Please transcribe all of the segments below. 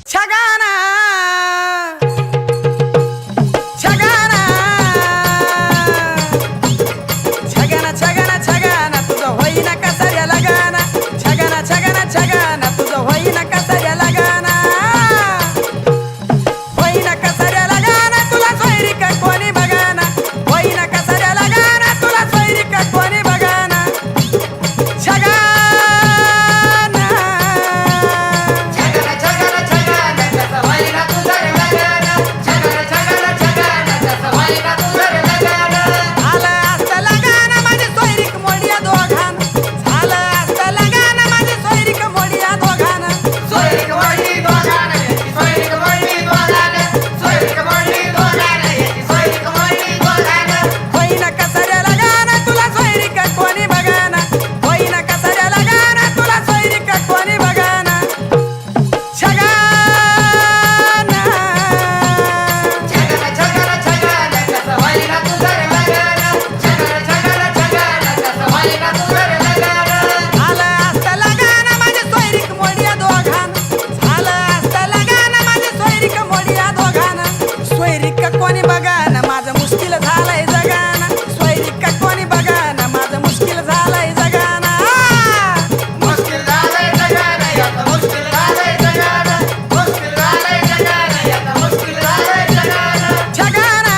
छगाना छगाना छगाना छगाना छगाना तुझं होईना कसाऱ्या लगाना छगाना छगाना छगाना तुझं होईना कसाऱ्या लगाना होईना कसाऱ्या लगाना तुला सोयरी का कोणी बघाना होईना कसाऱ्या लगाना तुला सोयरी का कोणी बघाना छगाना कोणी बघाना माझं मुश्किल झालंय जगाना स्वैरिक कोणी बघाना माझं मुश्किल झालंय जगाना मुश्किल झालंय जगाना यात मुश्किल झालंय जगाना मुश्किल झालंय जगाना यात मुश्किल झालंय जगाना छगाना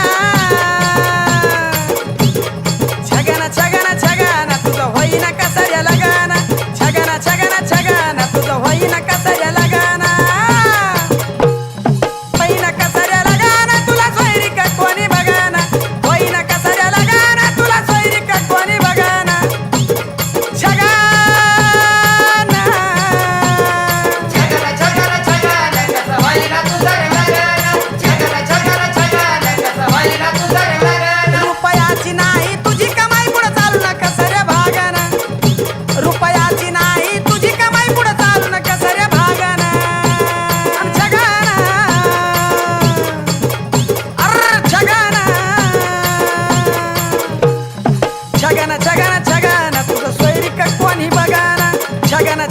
छगाना छगाना छगाना तुझं होईना कसाऱ्या लगाना छगाना छगाना छगाना तुझं होईना कसाऱ्या लगाना कोणी बघाना होईना कसाऱ्या लगाना तुला सोयरी का कोणी बघाना छगाना छगाना छगाना छगाना कसं होईना तुझं लगाना छगाना छगाना छगाना कसं होईना तुझं लगाना रुपयाची नाही तुझी कमाई पुढे चालू न कसाऱ्या भागाना रुपयाची नाही तुझी कमाई पुढे चालू न कसाऱ्या भागाना छगाना छगाना छगाना छगाना छगाना तुझं सोयरी का कोणी बघाना छगाना